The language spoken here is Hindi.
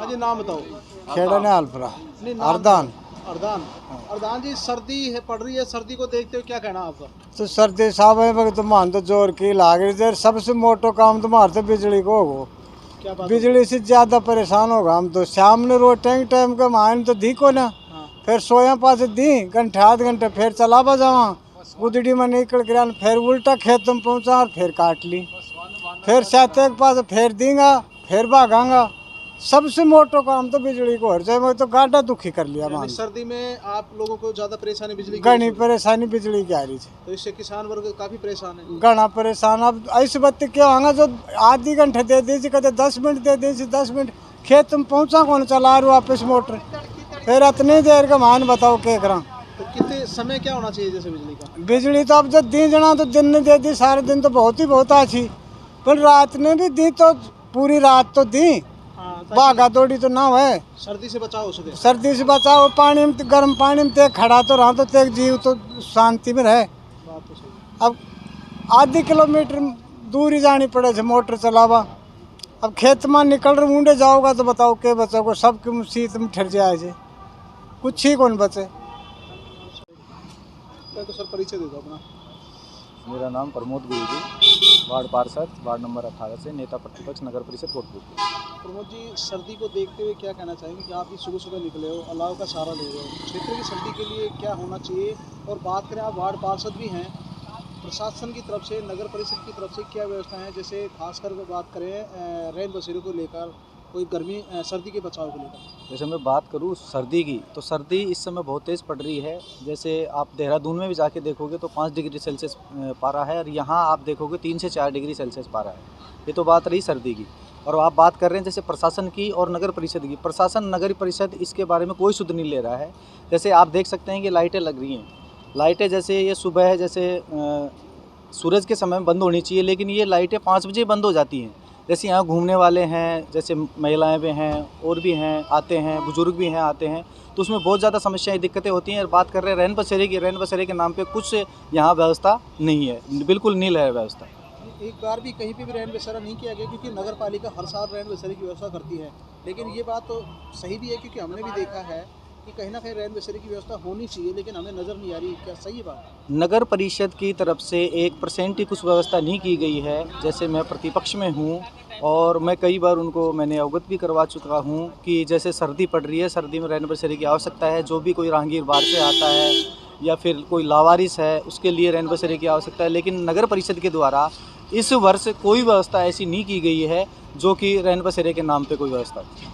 हाँ जी, नाम बताओ। खेड़ा ने अल्फरा नहीं, नाम अर्दान। अर्दान। अर्दान जी, सर्दी है पड़ रही है, सर्दी को देखते हुए क्या कहना आपका? तो सर्दी साहब है वक्त मान तो जोर की लाग रही है। सबसे मोटो काम तुम्हारे तो बिजली को होगो। क्या बात बिजली से ज्यादा परेशान होगा हम तो। शाम ने रोज टाइम टाइम का मान तो दी को ना, हाँ। फिर सोया पास दी घंटे आध घंटे, फिर चला बजावा गुदड़ी में निकल कर फिर उल्टा खेत में पहुंचा और फिर काट ली, फिर साते के पास फिर देंगा, फिर भागांगा। सबसे मोटो काम तो बिजली को हर जाए। मैं तो गाढ़ा दुखी कर लिया मान। सर्दी में आप लोगों को ज्यादा परेशानी बिजली की घनी वजह से? परेशानी बिजली की आ रही है। तो इससे किसान वर्ग काफी परेशान है। घना परेशान। अब ऐसे बत्ती क्या होगा जो आधी घंटे दे दी, कहते 10 मिनट दे दी, 10 मिनट खेत में पहुंचा कौन चला रहा वापस मोटर, फिर इतनी देर का मान बताओ क्या करा। तो कितने समय क्या होना चाहिए जैसे बिजली का? बिजली तो अब जब दी जना तो दिन ने दे दी, सारे दिन तो बहुत ही बहुत अच्छी, पर रात ने भी दी तो पूरी रात तो दी। हाँ, भागा दौड़ी तो ना है। सर्दी से बचाओ सके। सर्दी से बचाओ, पानी में गर्म पानी में ते खड़ा तो रहा तो ते जीव तो शांति में रहे। बात तो सही। अब आधी किलोमीटर दूरी जानी पड़े से मोटर चलावा। अब खेत में निकल रहे ऊँडे जाओगा तो बताओ क्या बचोगे। सब की शीत में ठर जाए से कुछ ही कौन बचे। तो सर परिचय दे दो अपना। मेरा नाम प्रमोद गुरु जी, वार्ड पार्षद, वार्ड नंबर 18 से, नेता प्रतिपक्ष, नगर परिषद कोटपुर। प्रमोद जी, सर्दी को देखते हुए क्या कहना चाहेंगे कि आप भी सुबह सुबह निकले हो, अलाव का सहारा ले रहे हो, क्षेत्र की सर्दी के लिए क्या होना चाहिए? और बात करें, आप वार्ड पार्षद भी हैं, प्रशासन की तरफ से, नगर परिषद की तरफ से क्या व्यवस्था है? जैसे खासकर बात करें रैन बसेरों को लेकर, कोई गर्मी सर्दी के बचाव को लेकर। जैसे मैं बात करूँ सर्दी की, तो सर्दी इस समय बहुत तेज़ पड़ रही है। जैसे आप देहरादून में भी जाके देखोगे तो 5 डिग्री सेल्सियस पारा है, और यहाँ आप देखोगे 3 से 4 डिग्री सेल्सियस पारा है। ये तो बात रही सर्दी की। और आप बात कर रहे हैं जैसे प्रशासन की और नगर परिषद की। प्रशासन, नगर परिषद इसके बारे में कोई सुध नहीं ले रहा है। जैसे आप देख सकते हैं कि लाइटें लग रही हैं, लाइटें जैसे ये सुबह जैसे सूरज के समय में बंद होनी चाहिए, लेकिन ये लाइटें 5 बजे बंद हो जाती हैं। जैसे यहाँ घूमने वाले हैं, जैसे महिलाएं भी हैं और भी हैं, आते हैं, बुजुर्ग भी हैं, आते हैं, तो उसमें बहुत ज़्यादा समस्याएं, दिक्कतें होती हैं। और बात कर रहे हैं रैन बसेरे की, रैन बसेरे के नाम पे कुछ यहाँ व्यवस्था नहीं है, बिल्कुल नील है व्यवस्था। एक बार भी कहीं पे भी रैन बसेरा नहीं किया गया, क्योंकि नगर पालिका हर साल रैन बसेरे की व्यवस्था करती है। लेकिन ये बात तो सही भी है, क्योंकि हमने भी देखा है कि कहीं ना कहीं रैन बसेरे की व्यवस्था होनी चाहिए, लेकिन हमें नज़र नहीं आ रही। क्या सही बात? नगर परिषद की तरफ से 1% ही कुछ व्यवस्था नहीं की गई है। जैसे मैं प्रतिपक्ष में हूँ और मैं कई बार उनको मैंने अवगत भी करवा चुका हूँ कि जैसे सर्दी पड़ रही है, सर्दी में रैन बसेरे की आवश्यकता है। जो भी कोई राहगीर बाहर से आता है या फिर कोई लावारिस है, उसके लिए रैन बसेरे की आवश्यकता है। लेकिन नगर परिषद के द्वारा इस वर्ष कोई व्यवस्था ऐसी नहीं की गई है जो कि रैन बसेरे के नाम पे कोई व्यवस्था हो।